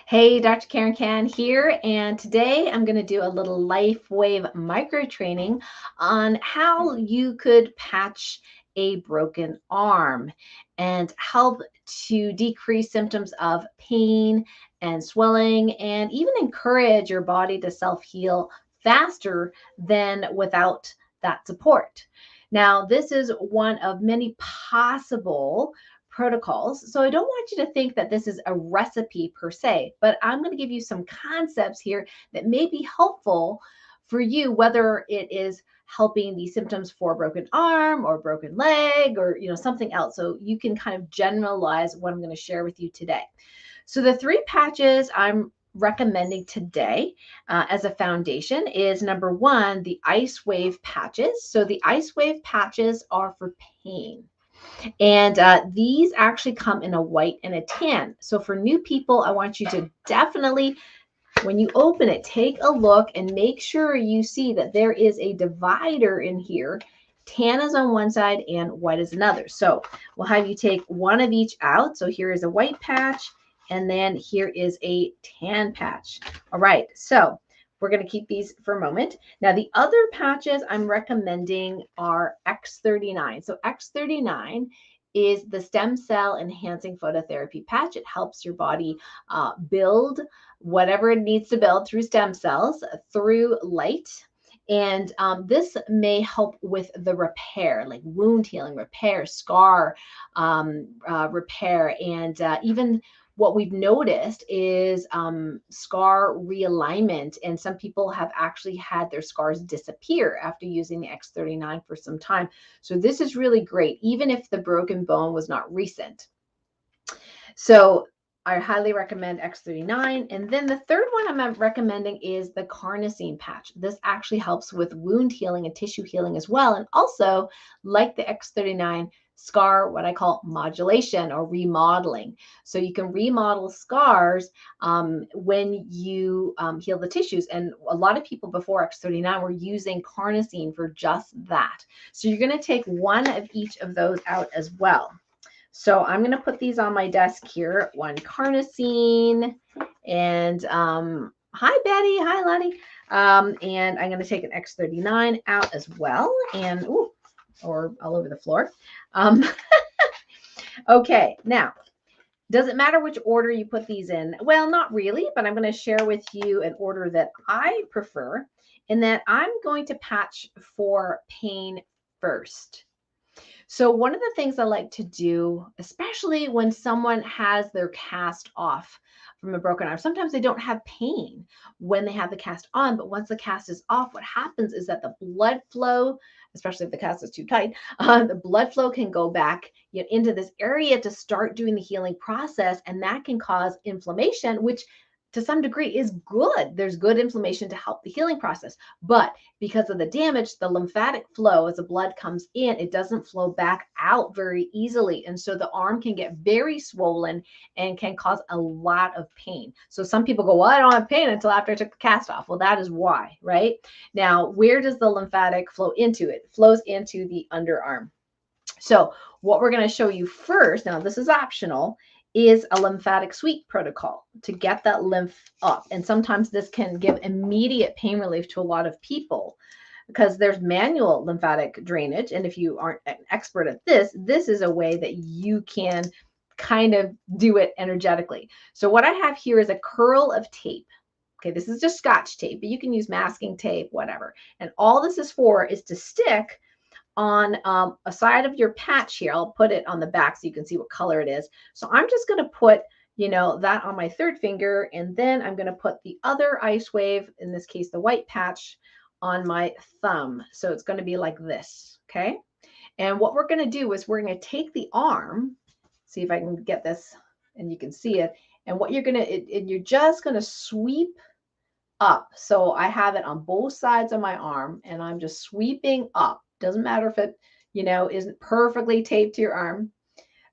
Hey, Dr. Karen Can here, and today I'm going to do a little LifeWave micro training on how you could patch a broken arm and help to decrease symptoms of pain and swelling and even encourage your body to self-heal faster than without that support. Now, this is one of many possible protocols. So I don't want you to think that this is a recipe per se, but I'm going to give you some concepts here that may be helpful for you, whether it is helping the symptoms for a broken arm or broken leg or something else. So you can kind of generalize what I'm going to share with you today. So the three patches I'm recommending today as a foundation is number one, the LifeWave Patches. So the LifeWave Patches are for pain. And these actually come in a white and a tan. So for new people, I want you to definitely, when you open it, take a look and make sure you see that there is a divider in here. Tan is on one side and white is another. So we'll have you take one of each out. So here is a white patch and then here is a tan patch. All right, so we're going to keep these for a moment. Now, the other patches I'm recommending are 𝘄𝑗39. So 𝘄𝑗39 is the stem cell enhancing phototherapy patch. It helps your body build whatever it needs to build through stem cells, through light. And this may help with the repair, like wound healing, repair, scar repair, and even what we've noticed is scar realignment, and some people have actually had their scars disappear after using the 𝘄𝑗39 for some time. So this is really great, even if the broken bone was not recent. So I highly recommend 𝘄𝑗39. And then the third one I'm recommending is the carnosine patch. This actually helps with wound healing and tissue healing as well. And also, like the 𝘄𝑗39, scar, what I call modulation or remodeling. So you can remodel scars when you heal the tissues. And a lot of people before 𝘄𝑗39 were using carnosine for just that. So you're going to take one of each of those out as well. So I'm going to put these on my desk here. One carnosine and hi Betty, hi Lonnie. And I'm going to take an 𝘄𝑗39 out as well, and or all over the floor. Okay, now, does it matter which order you put these in? Well, not really, but I'm going to share with you an order that I prefer, in that I'm going to patch for pain first. So one of the things I like to do, especially when someone has their cast off from a broken arm, sometimes they don't have pain when they have the cast on, but once the cast is off, what happens is that the blood flow, especially if the cast is too tight, the blood flow can go back into this area to start doing the healing process, and that can cause inflammation, which to some degree is good. There's good inflammation to help the healing process. But because of the damage, the lymphatic flow, as the blood comes in, it doesn't flow back out very easily. And so the arm can get very swollen and can cause a lot of pain. So some people go, well, I don't have pain until after I took the cast off. Well, that is why, right? Now, where does the lymphatic flow into? It flows into the underarm. So what we're going to show you first, now this is optional, is a lymphatic sweep protocol to get that lymph up. And sometimes this can give immediate pain relief to a lot of people because there's manual lymphatic drainage. And if you aren't an expert at this, this is a way that you can kind of do it energetically. So what I have here is a curl of tape. Okay, this is just Scotch tape, but you can use masking tape, whatever. And all this is for is to stick on a side of your patch here. I'll put it on the back so you can see what color it is. So I'm just going to put, that on my third finger, and then I'm going to put the other LifeWave, in this case, the white patch, on my thumb. So it's going to be like this, okay? And what we're going to do is we're going to take the arm, see if I can get this and you can see it. And what you're going to, you're just going to sweep up. So I have it on both sides of my arm, and I'm just sweeping up. Doesn't matter if it, isn't perfectly taped to your arm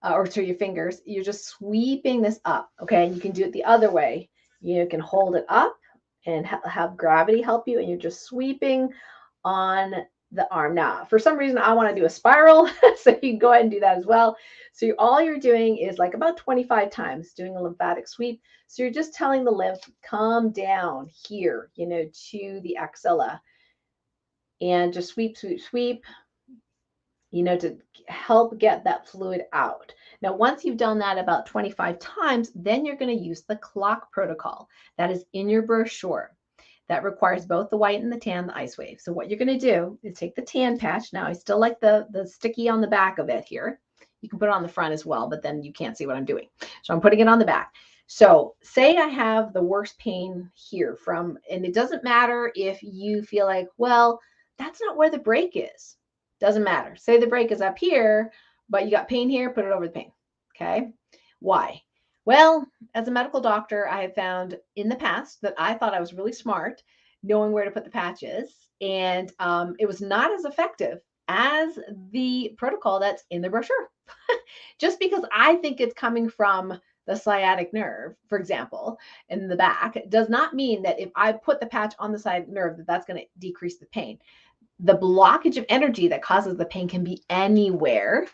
or to your fingers. You're just sweeping this up, okay? And you can do it the other way. You can hold it up and have gravity help you, and you're just sweeping on the arm. Now, for some reason, I want to do a spiral, so you can go ahead and do that as well. So all you're doing is like about 25 times doing a lymphatic sweep. So you're just telling the lymph, come down here, you know, to the axilla, and just sweep, sweep, sweep, you know, to help get that fluid out. Now, once you've done that about 25 times, then you're going to use the clock protocol that is in your brochure. That requires both the white and the tan, the ice wave. So what you're going to do is take the tan patch. Now, I still like the sticky on the back of it here. You can put it on the front as well, but then you can't see what I'm doing. So I'm putting it on the back. So say I have the worst pain here from, and it doesn't matter if you feel like, well, that's not where the break is. Doesn't matter. Say the break is up here, but you got pain here, put it over the pain. Okay. Why? Well, as a medical doctor, I have found in the past that I thought I was really smart knowing where to put the patches, and it was not as effective as the protocol that's in the brochure. Just because I think it's coming from the sciatic nerve, for example, in the back, does not mean that if I put the patch on the sciatic nerve, that's going to decrease the pain. The blockage of energy that causes the pain can be anywhere.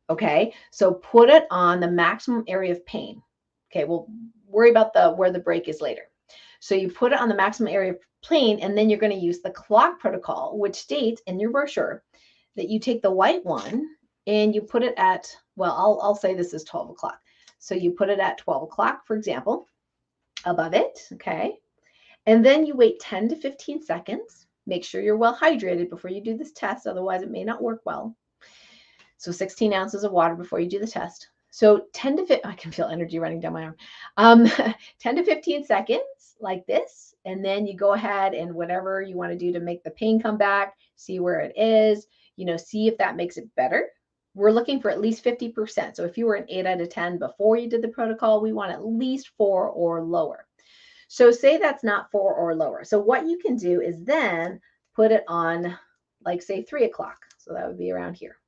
Okay, so put it on the maximum area of pain. Okay, we'll worry about where the break is later. So you put it on the maximum area of pain, and then you're going to use the clock protocol, which states in your brochure that you take the white one and you put it at, well, I'll say this is 12 o'clock. So you put it at 12 o'clock, for example, above it. Okay, and then you wait 10 to 15 seconds. Make sure you're well hydrated before you do this test, otherwise it may not work well. So 16 ounces of water before you do the test. So 10 to 15, I can feel energy running down my arm. 10 to 15 seconds like this. And then you go ahead and whatever you want to do to make the pain come back, see where it is, you know, see if that makes it better. We're looking for at least 50%. So if you were an 8 out of 10 before you did the protocol, we want at least 4 or lower. So say that's not 4 or lower. So what you can do is then put it on, like, say 3 o'clock. So that would be around here.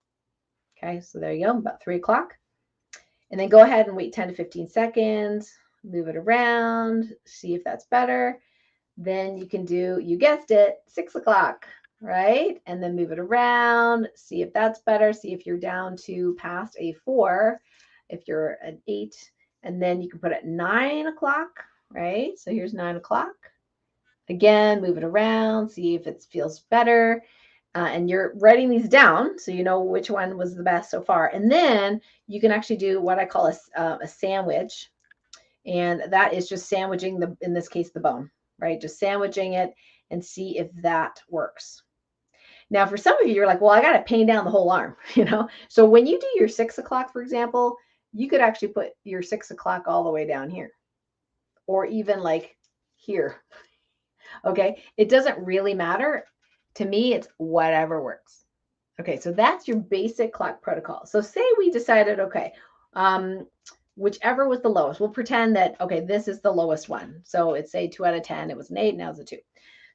Okay, so there you go, about 3 o'clock. And then go ahead and wait 10 to 15 seconds, move it around, see if that's better. Then you can do, you guessed it, 6 o'clock, right? And then move it around, see if that's better. See if you're down to past a 4, if you're an 8, and then you can put it at 9 o'clock, right? So here's 9 o'clock. Again, move it around, see if it feels better. And you're writing these down so you know which one was the best so far. And then you can actually do what I call a sandwich. And that is just sandwiching, in this case, the bone, right? Just sandwiching it and see if that works. Now, for some of you, you're like, well, I got to pain down the whole arm, you know? So when you do your 6 o'clock, for example, you could actually put your 6 o'clock all the way down here, or even like here. Okay. It doesn't really matter. To me, it's whatever works. Okay, so that's your basic clock protocol. So say we decided, okay, whichever was the lowest, we'll pretend that, okay, this is the lowest one. So it's say 2 out of 10, it was an 8, now it's a 2.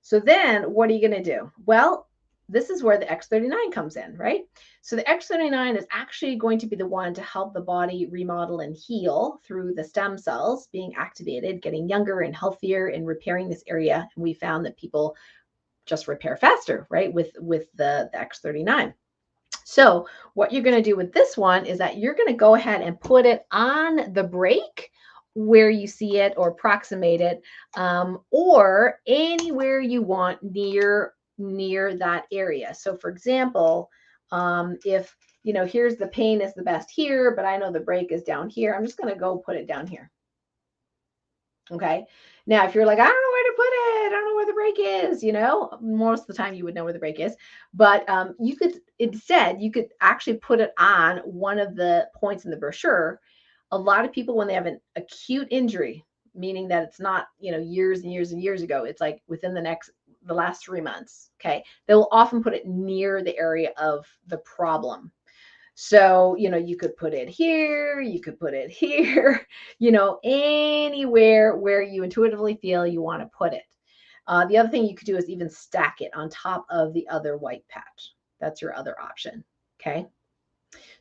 So then what are you going to do? Well, this is where the 𝘄𝑗39 comes in, right? So the 𝘄𝑗39 is actually going to be the one to help the body remodel and heal through the stem cells being activated, getting younger and healthier and repairing this area. And we found that people just repair faster, right, with the 𝘄𝑗39. So what you're going to do with this one is that you're going to go ahead and put it on the break where you see it, or approximate it, or anywhere you want near that area. So for example, if, you know, here's the pain is the best here, but I know the break is down here, I'm just going to go put it down here. Okay. Now, if you're like, I don't know where to put it, I don't know where the break is, you know, most of the time you would know where the break is, but you could instead, you could actually put it on one of the points in the brochure. A lot of people, when they have an acute injury, meaning that it's not, you know, years and years and years ago, it's like within the last 3 months. Okay. They will often put it near the area of the problem. So, you know, you could put it here, you could put it here, you know, anywhere where you intuitively feel you want to put it. The other thing you could do is even stack it on top of the other white patch. That's your other option. Okay.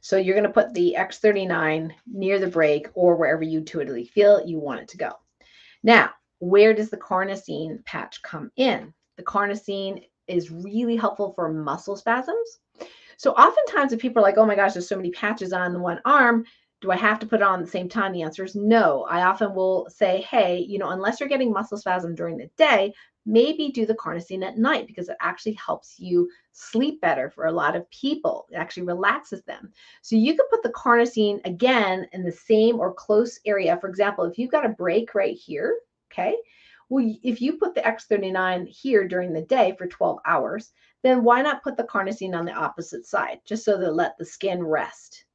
So you're going to put the 𝘄𝑗39 near the break or wherever you intuitively feel you want it to go. Now, where does the carnosine patch come in? The carnosine is really helpful for muscle spasms. So oftentimes if people are like, oh my gosh, there's so many patches on the one arm, do I have to put it on at the same time? The answer is no. I often will say, hey, unless you're getting muscle spasm during the day, maybe do the carnosine at night because it actually helps you sleep better for a lot of people. It actually relaxes them. So you could put the carnosine again in the same or close area. For example, if you've got a break right here, okay, well, if you put the X39 here during the day for 12 hours, then why not put the carnosine on the opposite side, just so that let the skin rest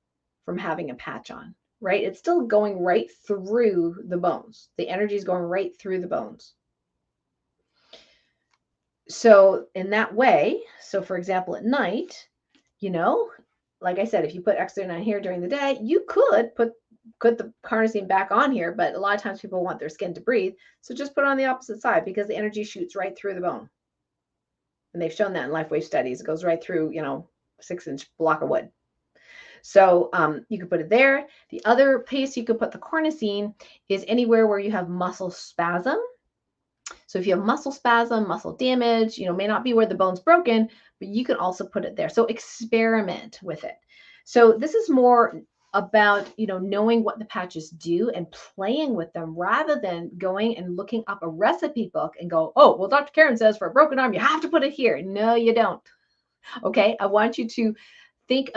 from having a patch on, right? It's still going right through the bones. The energy is going right through the bones. So in that way, so for example, at night, like I said, if you put X39 here during the day, you could put the carnosine back on here, but a lot of times people want their skin to breathe. So just put it on the opposite side because the energy shoots right through the bone. And they've shown that in LifeWave studies. It goes right through, 6-inch block of wood. So you could put it there. The other place you could put the carnosine is anywhere where you have muscle spasm. So if you have muscle spasm, muscle damage, may not be where the bone's broken, but you can also put it there. So experiment with it. So this is more about, knowing what the patches do and playing with them rather than going and looking up a recipe book and go, oh, well, Dr. Karen says for a broken arm, you have to put it here. No, you don't. Okay. I want you to think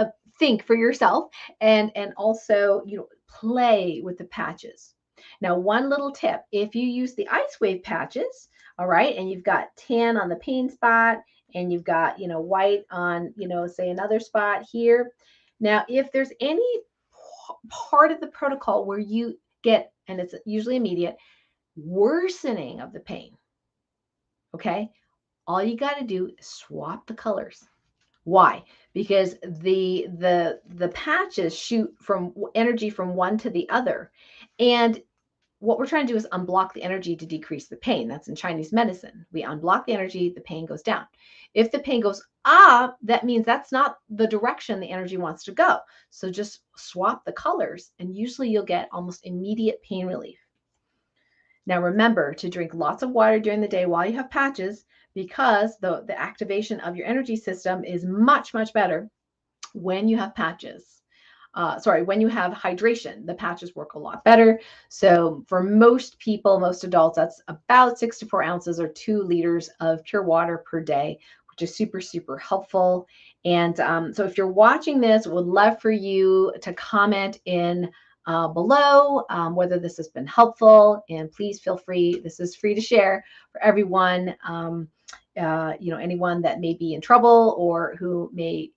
for yourself and also, play with the patches. Now, one little tip, if you use the LifeWave patches, all right, and you've got tan on the pain spot and you've got, white on, say another spot here. Now, if there's any part of the protocol where you get, and it's usually immediate, worsening of the pain, okay, all you got to do is swap the colors. Why? Because the patches shoot from energy from one to the other. And what we're trying to do is unblock the energy to decrease the pain. That's in Chinese medicine. We unblock the energy, the pain goes down. If the pain goes up, that means that's not the direction the energy wants to go. So just swap the colors and usually you'll get almost immediate pain relief. Now remember to drink lots of water during the day while you have patches because the activation of your energy system is much, much better when you have patches. When you have hydration, the patches work a lot better. So for most people, most adults, that's about 6 to 4 ounces or 2 liters of pure water per day, which is super, super helpful. And so if you're watching this, would love for you to comment in below whether this has been helpful, and please feel free. This is free to share for everyone. Anyone that may be in trouble or who may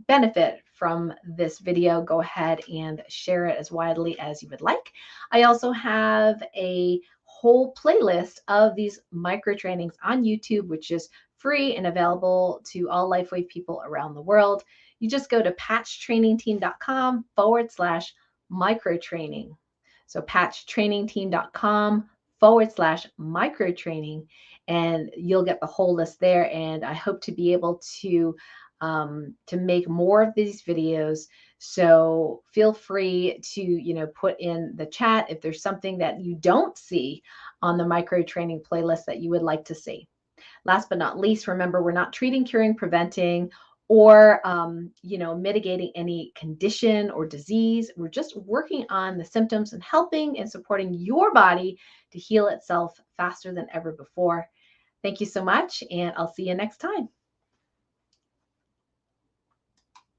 benefit from this video, go ahead and share it as widely as you would like. I also have a whole playlist of these micro trainings on YouTube, which is free and available to all LifeWave people around the world. You just go to patchtrainingteam.com/micro-training. So patchtrainingteam.com/micro-training, and you'll get the whole list there. And I hope to be able to make more of these videos. So feel free to, put in the chat if there's something that you don't see on the micro training playlist that you would like to see. Last but not least, remember, we're not treating, curing, preventing, or, mitigating any condition or disease. We're just working on the symptoms and helping and supporting your body to heal itself faster than ever before. Thank you so much, and I'll see you next time.